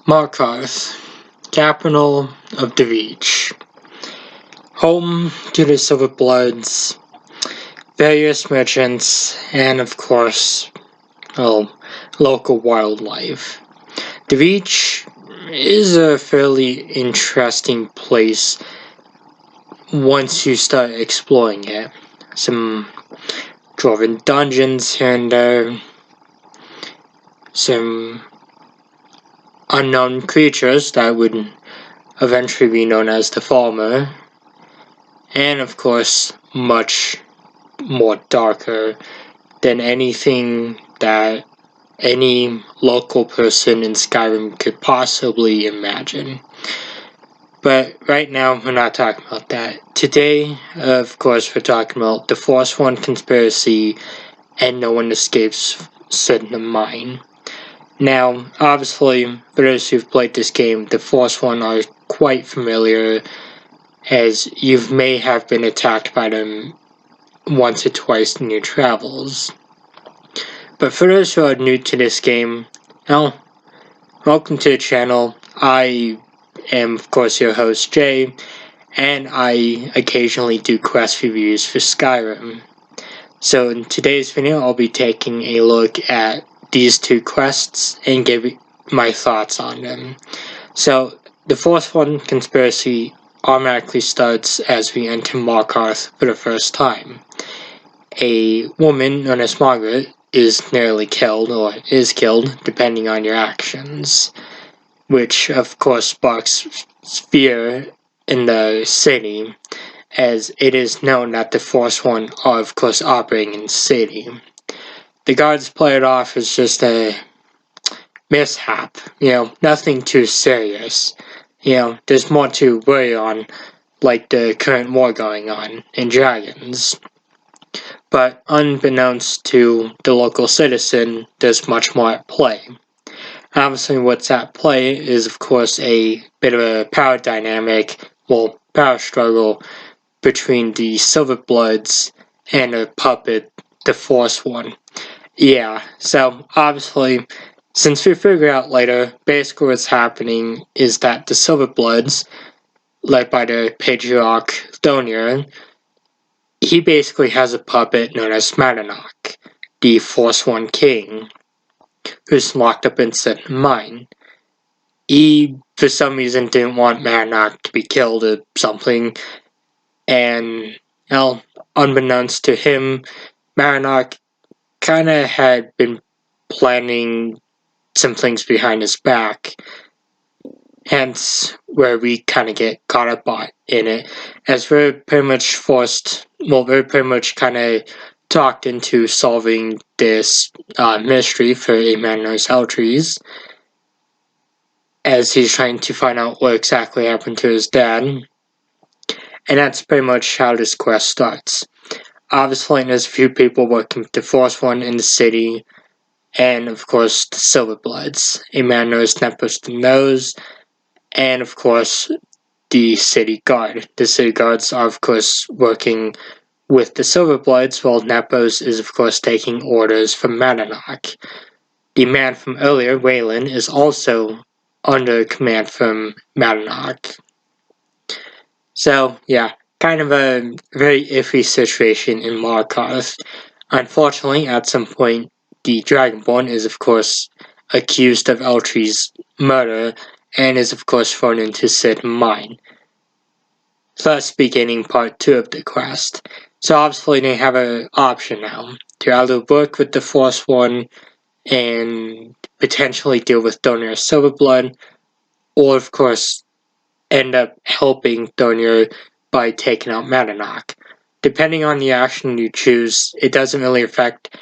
Markarth, capital of the Reach, home to the Silverbloods, various merchants, and of course, local wildlife. The Reach is a fairly interesting place once you start exploring it. Some dwarven dungeons here and there, some unknown creatures that would eventually be known as the Farmer, and of course much more darker than anything that any local person in Skyrim could possibly imagine. But right now we're not talking about that. Today, of course, we're talking about the Forsworn conspiracy and no one escapes Cidna mine. Now, obviously, for those who've played this game, the Forsworn are quite familiar, as you may have been attacked by them once or twice in your travels. But for those who are new to this game, well, welcome to the channel. I am, of course, your host, Jay, and I occasionally do quest reviews for Skyrim. So in today's video, I'll be taking a look at these two quests and give my thoughts on them. So the Forsworn conspiracy automatically starts as we enter Markarth for the first time. A woman known as Margaret is nearly killed, or is killed, depending on your actions, which of course sparks fear in the city, as it is known that the Forsworn are of course operating in the city. The guards play it off as just a mishap, nothing too serious. There's more to worry on, like the current war going on in Dragons. But unbeknownst to the local citizen, there's much more at play. Obviously what's at play is of course a bit of a power dynamic, power struggle between the Silverbloods and a puppet, the Forsworn. Yeah, so obviously, since we figure out later, basically what's happening is that the Silverbloods, led by the patriarch Thonir, he basically has a puppet known as Madanach, the Forsworn king, who's locked up in Cidna mine. He, for some reason, didn't want Madanach to be killed or something, and, unbeknownst to him, Madanach kinda had been planning some things behind his back, hence where we kinda get caught up in it, as we're pretty much kinda talked into solving this mystery for a man known as Eltries, as he's trying to find out what exactly happened to his dad, and that's pretty much how this quest starts. Obviously, there's a few people working with the Forsworn in the city, and of course the Silverbloods, a man known as Nepos the Nose, and of course the city guard. The city guards are of course working with the Silverbloods, while Nepos is of course taking orders from Madanach. The man from earlier, Waylon, is also under command from Madanach. So yeah, kind of a very iffy situation in Markarth. Unfortunately, at some point, the Dragonborn is of course accused of Eltries' murder and is of course thrown into Cidna mine, thus beginning part 2 of the quest. So obviously they have an option now to either work with the Forsworn and potentially deal with Thonir Silverblood, or of course end up helping Thonir by taking out Madanach. Depending on the action you choose, it doesn't really affect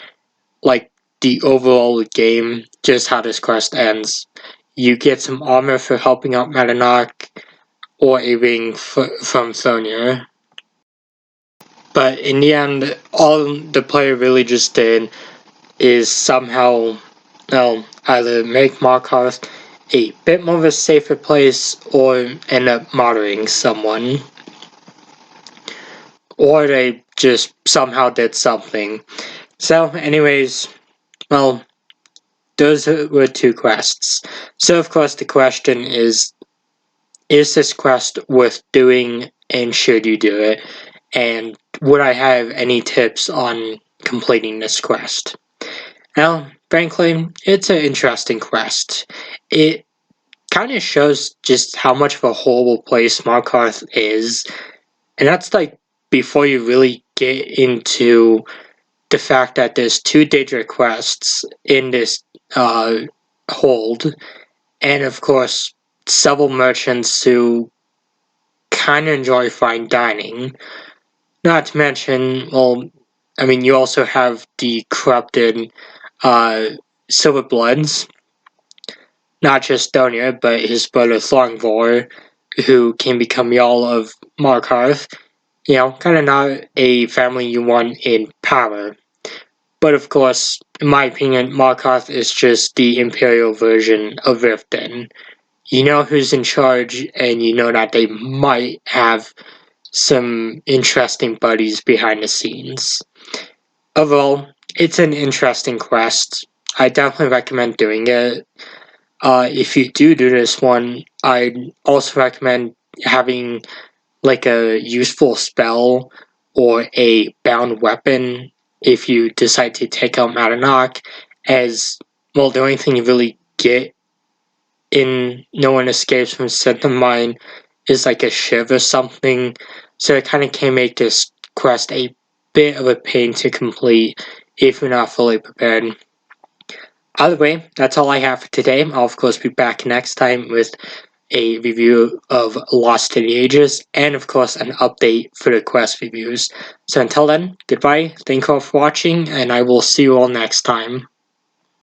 the overall game, just how this quest ends. You get some armor for helping out Madanach, or a ring from Thonir. But in the end, all the player really just did is somehow either make Markarth a bit more of a safer place, or end up martyring someone. Or they just somehow did something. So anyways, the those were 2 quests. So of course the question is this quest worth doing, and should you do it? And would I have any tips on completing this quest? Well, frankly, it's an interesting quest. It kind of shows just how much of a horrible place Markarth is, and that's like before you really get into the fact that there's 2 Daedra quests in this hold, and of course several merchants who kind of enjoy fine dining. Not to mention, well, I mean, you also have the corrupted Silver Bloods, not just Donia, but his brother Thornvor, who can become Jarl of Markarth. You know, kind of not a family you want in power. But of course, in my opinion, Markarth is just the Imperial version of Riften. You know who's in charge, and you know that they might have some interesting buddies behind the scenes. Overall, it's an interesting quest. I definitely recommend doing it. If you do this one, I'd also recommend having like a useful spell or a bound weapon if you decide to take out Madanach, as, well, the only thing you really get in No One Escapes from Cidna Mine is like a shiv or something, so it kind of can make this quest a bit of a pain to complete if you're not fully prepared. Either way, that's all I have for today. I'll of course be back next time with a review of Lost in the Ages, and of course an update for the quest reviews. So until then, goodbye, thank you all for watching, and I will see you all next time.